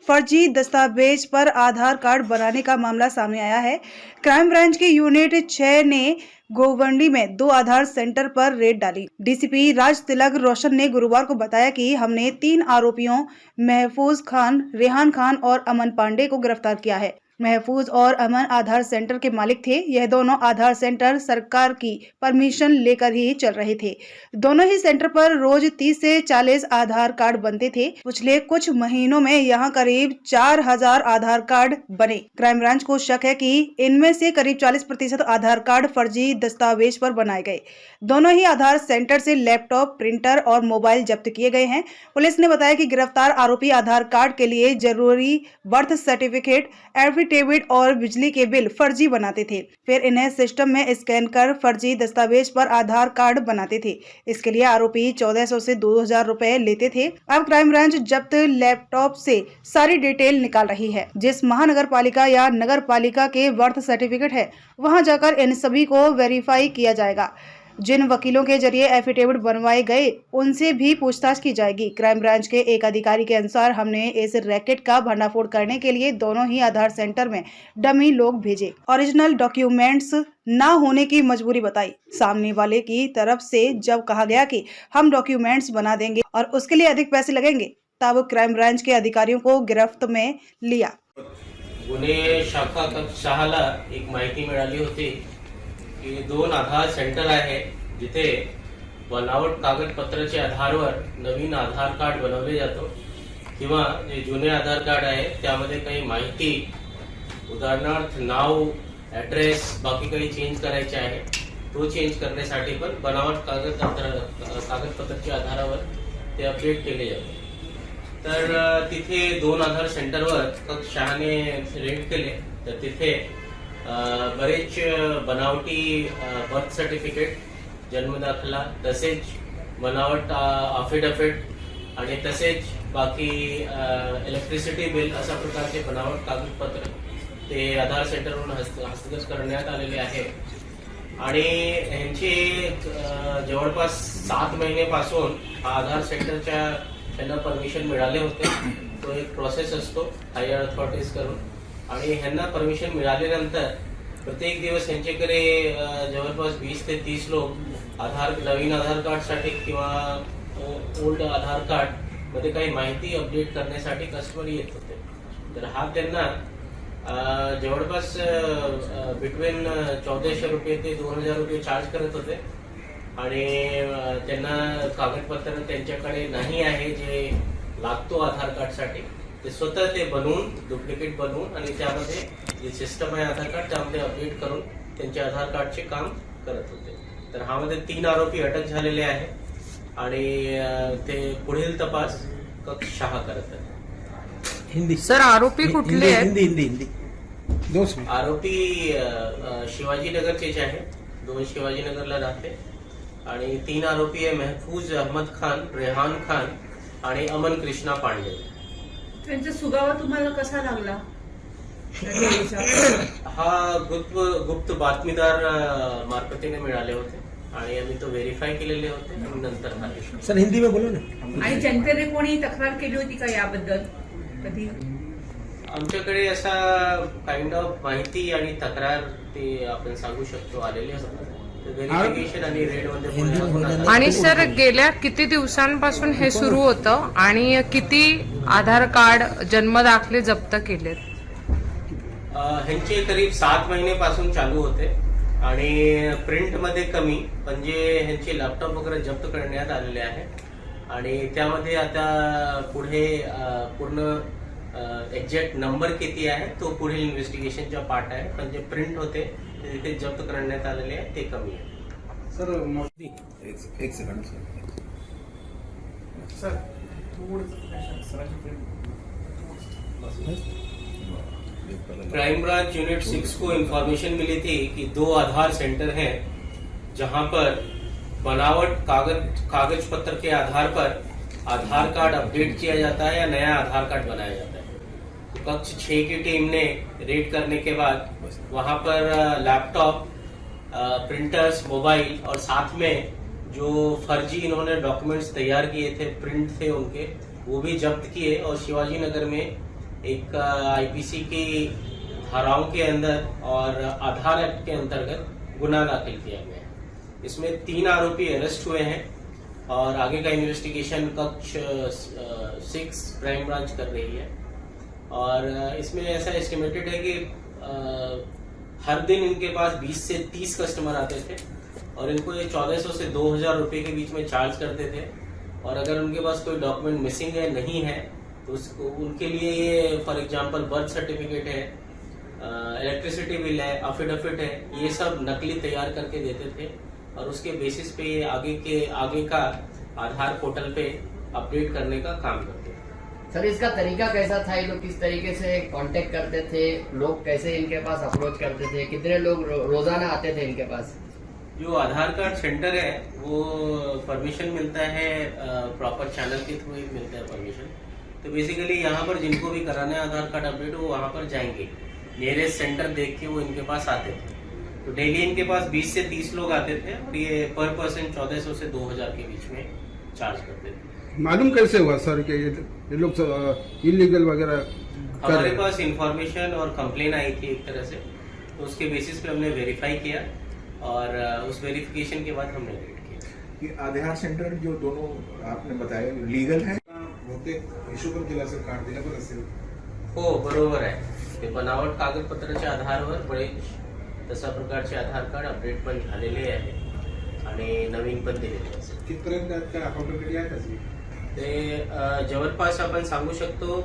फर्जी दस्तावेज पर आधार कार्ड बनाने का मामला सामने आया है। क्राइम ब्रांच की यूनिट 6 ने गोवंडी में 2 आधार सेंटर पर रेड डाली। डीसीपी राज तिलक रोशन ने गुरुवार को बताया कि हमने 3 आरोपियों महफूज खान, रेहान खान और अमन पांडे को गिरफ्तार किया है। महफूज और अमन आधार सेंटर के मालिक थे। यह दोनों आधार सेंटर सरकार की परमिशन लेकर ही चल रहे थे। दोनों ही सेंटर पर रोज 30 से 40 आधार कार्ड बनते थे। पिछले कुछ महीनों में यहां करीब 4000 आधार कार्ड बने। क्राइम ब्रांच को शक है कि इनमें से करीब 40% आधार कार्ड फर्जी दस्तावेज पर बनाए गए। दोनों ही आधार सेंटर से लैपटॉप, प्रिंटर और मोबाइल जब्त किए गए हैं। पुलिस ने बताया कि गिरफ्तार आरोपी आधार कार्ड के लिए जरूरी बर्थ सर्टिफिकेट, एफिडेविट और बिजली के बिल फर्जी बनाते थे। फिर इन्हें सिस्टम में स्कैन कर फर्जी दस्तावेज पर आधार कार्ड बनाते थे। इसके लिए आरोपी 1400 से 2000 रुपए लेते थे। अब क्राइम ब्रांच जब्त लैपटॉप से सारी डिटेल निकाल रही है। जिस महानगर पालिका या नगर पालिका के बर्थ सर्टिफिकेट है, वहां जाकर इन सभी को वेरीफाई किया जाएगा। जिन वकीलों के जरिए एफिडेविट बनवाए गए, उनसे भी पूछताछ की जाएगी। क्राइम ब्रांच के एक अधिकारी के अनुसार हमने इस रैकेट का भंडाफोड़ करने के लिए दोनों ही आधार सेंटर में डमी लोग भेजे। ओरिजिनल डॉक्यूमेंट्स ना होने की मजबूरी बताई। सामने वाले की तरफ से जब कहा गया कि हम डॉक्यूमेंट्स बना देंगे और उसके लिए अधिक पैसे लगेंगे, तब क्राइम ब्रांच के अधिकारियों को गिरफ्त में लिया। गुन्हे शाखा कक्ष 6ला एक माहिती मिळाली होती की 2 आधार सेंटर आहे जिथे बनावट कागदपत्राच्या आधारावर नवीन आधार कार्ड बनवले जातो किंवा जे जुने आधार कार्ड आहे त्यामध्ये काही माहिती, उदाहरणार्थ नाव, ॲड्रेस, बाकी काही चेंज करायचे आहे, तो चेंज करण्यासाठी पण बनावट कागदपत्राच्या आधारावर ते अपडेट केले जाते। तर तिथे 2 आधार सेंटरवर कक्ष 6ने रेड केले तर तिथे बरेच बनावटी बर्थ सर्टिफिकेट, जन्मदाखला, तसेच बनावट अफिडेविट आणि तसेच बाकी इलेक्ट्रिसिटी बिल अशा प्रकारचे बनावट कागदपत्र ते आधार सेंटरवरून हस्तगत करण्यात आलेले आहे। आणि यांचे जवळपास 7 महिन्यापासून आधार सेंटरच्या त्यांना परमिशन मिळाले होते। तो एक प्रोसेस असतो हायर अथॉरिटीज करून, आणि ह्यांना परमिशन मिळाल्यानंतर प्रत्येक दिवस यांच्याकडे जवळपास 20 ते 30 लोक नवीन आधार कार्ड साठी किंवा ओल्ड आधार कार्ड मध्ये काही माहिती अपडेट करण्यासाठी कस्टमर येत होते। तर हा त्यांना जवळपास बिटवीन 1400 रुपये ते 2000 रुपये चार्ज करत होते। आणि त्यांना कागदपत्र त्यांच्याकडे नाही आहे जे लागतो आधार कार्ड साठी, ते स्वतः ते बनवून, डुप्लिकेट बनवून आणि त्यामध्ये जे सिस्टम आहे आधार कार्ड त्यामध्ये अपडेट करून त्यांचे आधार कार्डचे काम करत होते। तर ह्यामध्ये 3 आरोपी अटक झालेले आहेत आणि ते पुढील तपास कक्ष 6 करत आहेत। हिंदी सर, आरोपी कुठले आहेत? हिंदी आरोपी शिवाजीनगरचेच आहेत, 2 शिवाजीनगरला राहते आणि 3 आरोपी आहे महफूज अहमद खान, रेहान खान आणि अमन कृष्णा पांडे। त्यांचा सुगावा तुम्हाला कसा लागला? हा गुप्त बातमीदार मार्फतीने मिळाले होते आणि आम्ही तो व्हेरीफाय केलेले होते आणि नंतर आले। सर हिंदी में बोलो ना। आणि जनतेने कोणी तक्रार केली होती का याबद्दल कधी? आमच्याकडे असा काइंड ऑफ माहिती आणि तक्रार ते आपण सांगू शकतो आलेले असतात। व्हेरिफिकेशन आणि रेडमध्ये आणि सर, गेल्या किती दिवसांपासून हे सुरू होतं आणि किती आधार कार्ड, जन्मदाखले जप्त केलेत? ह्यांचे करीब 7 महिन्यापासून चालू होते आणि प्रिंट मध्ये कमी, म्हणजे ह्यांचे लॅपटॉप वगैरे जप्त करण्यात आलेले आहे आणि त्यामध्ये आता पुढे पूर्ण एक्झॅक्ट नंबर किती आहे तो पुढील इन्व्हेस्टिगेशनचा पार्ट आहे, पण जे प्रिंट होते ते जप्त करण्यात आलेले आहे ते कमी आहे। सर एक second sir, crime branch unit 6 को इंफॉर्मेशन मिली थी कि 2 आधार सेंटर हैं जहां पर बनावट कागज पत्र के आधार पर आधार कार्ड अपडेट किया जाता है या नया आधार कार्ड बनाया जाता है। तो कक्ष 6 की टीम ने रेड करने के बाद वहां पर लैपटॉप, प्रिंटर्स, मोबाइल और साथ में जो फर्जी इन्होंने डॉक्यूमेंट्स तैयार किए थे, प्रिंट थे उनके, वो भी जब्त किए और शिवाजी नगर में एक आईपीसी की धाराओं के अंदर और आधार एक्ट के अंतर्गत गुनाह दाखिल किया गया है। इसमें 3 आरोपी अरेस्ट हुए हैं और आगे का इन्वेस्टिगेशन कक्ष 6 क्राइम ब्रांच कर रही है। और इसमें ऐसा एस्टिमेटेड है कि हर दिन इनके पास 20 से 30 कस्टमर आते थे और इनको ये 1400 से 2000 रुपए के बीच में चार्ज करते थे। और अगर उनके पास कोई डॉक्यूमेंट मिसिंग है, नहीं है, तो उसको उनके लिए ये फॉर एग्जांपल बर्थ सर्टिफिकेट है, इलेक्ट्रिसिटी बिल है, अफिडेविट है, ये सब नकली तैयार करके देते थे और उसके बेसिस पे ये आगे का आधार पोर्टल पे अपडेट करने का काम करते थे। सर, इसका तरीका कैसा था? ये लोग किस तरीके से कांटेक्ट करते थे? लोग कैसे इनके पास अप्रोच करते थे? कितने लोग रोजाना आते थे इनके पास? जो आधार कार्ड सेंटर है वो परमिशन मिलता है, प्रॉपर चैनल के थ्रू ही मिलता है परमिशन। तो बेसिकली यहाँ पर जिनको भी कराना है आधार कार्ड अपडेट, वो वहाँ पर जाएंगे, नियरेस्ट सेंटर देख के वो इनके पास आते थे। तो डेली इनके पास 20 से 30 लोग आते थे और ये पर पर्सन 1400 से 2000 के बीच में चार्ज करते थे। मालूम कैसे हुआ सर कि ये लोग इलीगल वगैरह कर हमारे रहे पास इंफॉर्मेशन और कंप्लेन आई थी एक तरह से, तो उसके बेसिस पे हमने वेरीफाई किया और उस वेरिफिकेशन के बाद हमने रेड किया। ये आधार सेंटर जो दोनों आपने बताया लीगल है? बहुतेक हिशोबन केला असेल, कार्ड दिलं पण असेल. हो, बरोबर आहे. ते बनावट कागदपत्राच्या आधारावर बरेच तशा प्रकारचे आधार कार्ड अपडेट पण झालेले आहे आणि नवीन पण दिलेले असेल. कितपर्यंत काय अकाउंटेबिलिटी आहे त्याची? ते जवळपास आपण सांगू शकतो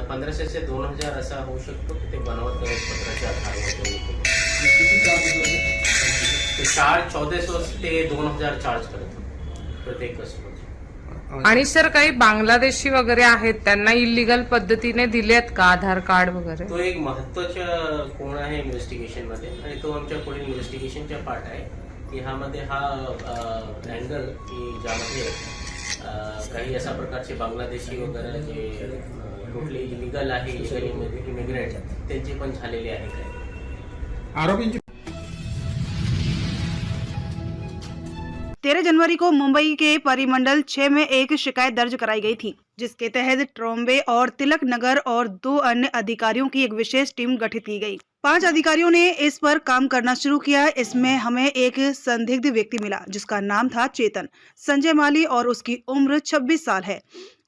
1500 से 2000 असा होऊ शकतो की ते बनावट कागदपत्राच्या आधारावर किती चार्ज होते? ते चार्ज 1400 ते 2000 चार्ज करत होते प्रत्येक कस्टमर. आणि सर काही बांगलादेशी वगैरे आहेत, त्यांना इलिगल पद्धतीने दिलेत का आधार कार्ड वगैरे? तो एक महत्वाचा कोण आहे इन्व्हेस्टिगेशन मध्ये आणि तो आमच्या पुढील इन्व्हेस्टिगेशनचा पार्ट आहे की ह्यामध्ये हा अँगल की ज्यामध्ये काही अशा प्रकारचे बांगलादेशी वगैरे जे कुठले इलिगल आहे, इलिगल इमिग्रेंट त्यांचे पण झालेले आहे काय. आरोपींची 13 जनवरी को मुंबई के परिमंडल 6 में एक शिकायत दर्ज कराई गई थी, जिसके तहत ट्रॉम्बे और तिलक नगर और 2 अन्य अधिकारियों की एक विशेष टीम गठित की गई। 5 अधिकारियों ने इस पर काम करना शुरू किया। इसमें हमें एक संदिग्ध व्यक्ति मिला जिसका नाम था चेतन संजय माली और उसकी उम्र 26 साल है।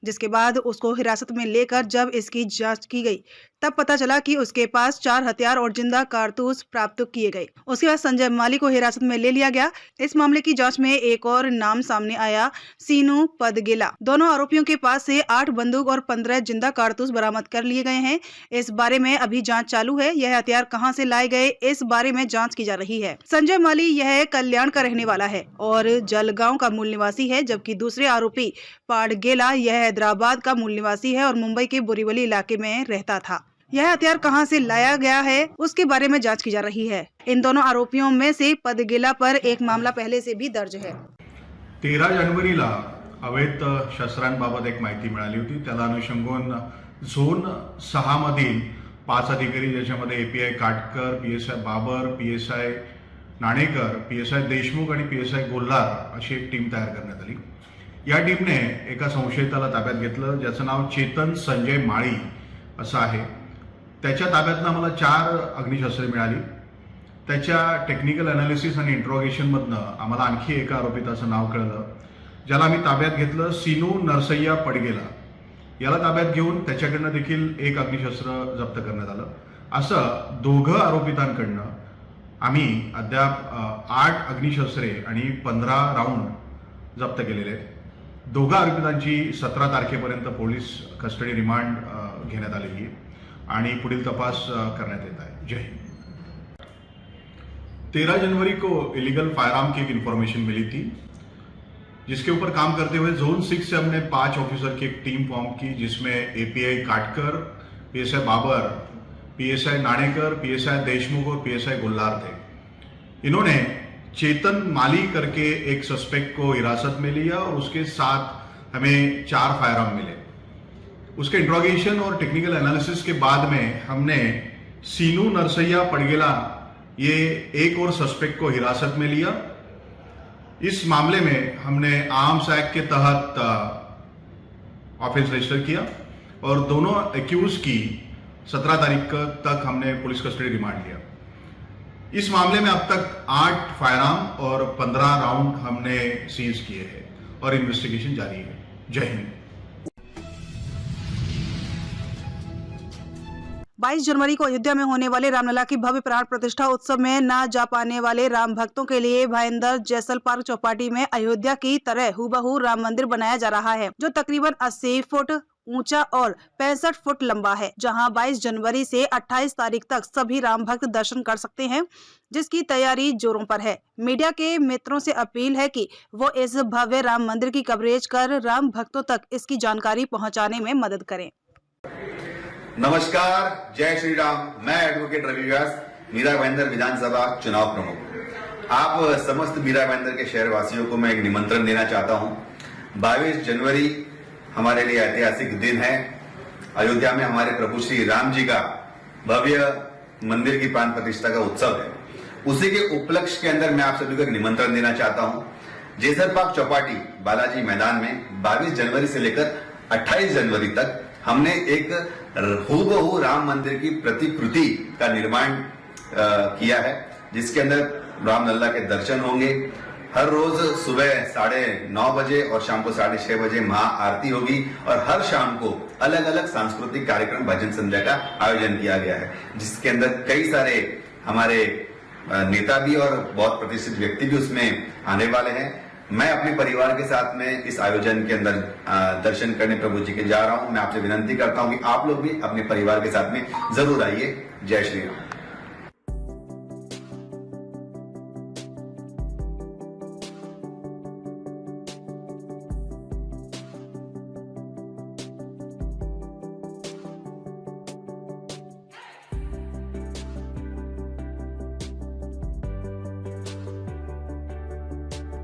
जिसके बाद उसको हिरासत में लेकर जब इसकी जांच की गई तब पता चला कि उसके पास 4 हथियार और जिंदा कारतूस प्राप्त किए गए। उसके बाद संजय माली को हिरासत में ले लिया गया। इस मामले की जांच में एक और नाम सामने आया, सीनू पदगेला। दोनों आरोपियों के पास से 8 बंदूक और 15 जिंदा कारतूस बरामद कर लिए गए हैं। इस बारे में अभी जांच चालू है। यह हथियार कहां से लाए गए, इस बारे में जांच की जा रही है। संजय माली यह कल्याण का रहने वाला है और जलगांव का मूल निवासी है, जबकि दूसरे आरोपी पाडगेला यह हैदराबाद का मूल निवासी है और मुंबई के बोरीवली इलाके में रहता था। यह हथियार कहां से लाया गया है उसके बारे में जांच की जा रही है। इन दोनों आरोपियों में से पदगेला पर एक मामला पहले से भी दर्ज है। 13 जानेवारीला अवैध शस्त्रांबाबत एक माहिती मिळाली होती। त्याला अनुषंगाने झोन 6 मधील 5 अधिकारी, ज्याच्यामध्ये API Katkar, PSI Babar, PSI Nanekar, PSI Deshmukh आणि पीएसआय गोल्हार अशी एक टीम तयार करण्यात आली। या टीमने एका संशयिताला ताब्यात घेतलं, ज्याचं नाव चेतन संजय माळी असं आहे। त्याच्या ताब्यातनं आम्हाला 4 अग्निशस्त्रे मिळाली। त्याच्या टेक्निकल अनालिसिस आणि इंट्रोगेशनमधनं आम्हाला आणखी एका आरोपिताचं नाव कळलं, ज्याला आम्ही ताब्यात घेतलं, सीनू नरसय्या पडगेला। याला ताब्यात घेऊन त्याच्याकडनं देखील एक अग्निशस्त्र जप्त करण्यात आलं। असं 2 आरोपितांकडनं आम्ही अद्याप 8 अग्निशस्त्रे आणि 15 राऊंड जप्त केलेले आहेत। 2 आरोपितांची 17 तारखेपर्यंत पोलीस कस्टडी रिमांड घेण्यात आलेली आहे आणि पुढील तपास करण्यात येत आहे। जय हिंद। 13 जनवरी को इलीगल फायरआर्म की एक इन्फॉर्मेशन मिली थी, जिसके ऊपर काम करते हुए जोन 6 से हमने 5 ऑफिसर की एक टीम फॉर्म की, जिसमें API Katkar, PSI Babar, PSI Nanekar, PSI Deshmukh और पीएसआई गोल्हार थे। इन्होंने चेतन माली करके एक सस्पेक्ट को हिरासत में लिया और उसके साथ हमें 4 फायरआर्म मिले। उसके इंट्रोगेशन और टेक्निकल एनालिसिस के बाद में हमने सीनू नरसैया पडगेला ये एक और सस्पेक्ट को हिरासत में लिया। इस मामले में हमने आर्म्स एक्ट के तहत ऑफेंस रजिस्टर किया और दोनों एक्यूज की 17 तारीख तक हमने पुलिस कस्टडी रिमांड लिया। इस मामले में अब तक 8 फायरआर्म और 15 राउंड हमने सीज किए हैं और इन्वेस्टिगेशन जारी है। जय हिंद। 22 जनवरी को अयोध्या में होने वाले रामलला की भव्य प्राण प्रतिष्ठा उत्सव में न जा पाने वाले राम भक्तों के लिए भाईंदर जैसल पार्क चौपाटी में अयोध्या की तरह हूबहू राम मंदिर बनाया जा रहा है, जो तकरीबन 80 फुट ऊंचा और 65 फुट लंबा है, जहां 22 जनवरी से 28 तारीख तक सभी राम भक्त दर्शन कर सकते हैं, जिसकी तैयारी जोरों पर है। मीडिया के मित्रों से अपील है कि वो इस भव्य राम मंदिर की कवरेज कर राम भक्तों तक इसकी जानकारी पहुंचाने में मदद करें। नमस्कार, जय श्री राम। मैं एडवोकेट रवि व्यास, मीरा भाईंदर विधानसभा चुनाव प्रमुख। आप समस्त मीरा भाईंदर के शहरवासियों को मैं एक निमंत्रण देना चाहता हूं। 22 जनवरी हमारे लिए ऐतिहासिक दिन है। अयोध्या में हमारे प्रभु श्री राम जी का भव्य मंदिर की प्राण प्रतिष्ठा का उत्सव है। उसी के उपलक्ष्य के अंदर मैं आप सभी को एक निमंत्रण देना चाहता हूं। जैसल पार्क चौपाटी बालाजी मैदान में 22 जनवरी से लेकर 28 जनवरी तक हमने एक हूबहू राम मंदिर की प्रतिकृति का निर्माण किया है, जिसके अंदर रामलला के दर्शन होंगे। हर रोज सुबह 9:30 बजे और शाम को 6:30 बजे महाआरती होगी और हर शाम को अलग अलग सांस्कृतिक कार्यक्रम भजन संध्या का आयोजन किया गया है, जिसके अंदर कई सारे हमारे नेता भी और बहुत प्रतिष्ठित व्यक्ति भी उसमें आने वाले हैं। मैं अपने परिवार के साथ में इस आयोजन के अंदर दर्शन करने प्रभु जी के जा रहा हूं। मैं आपसे विनती करता हूं कि आप लोग भी अपने परिवार के साथ में जरूर आइए। जय श्री राम।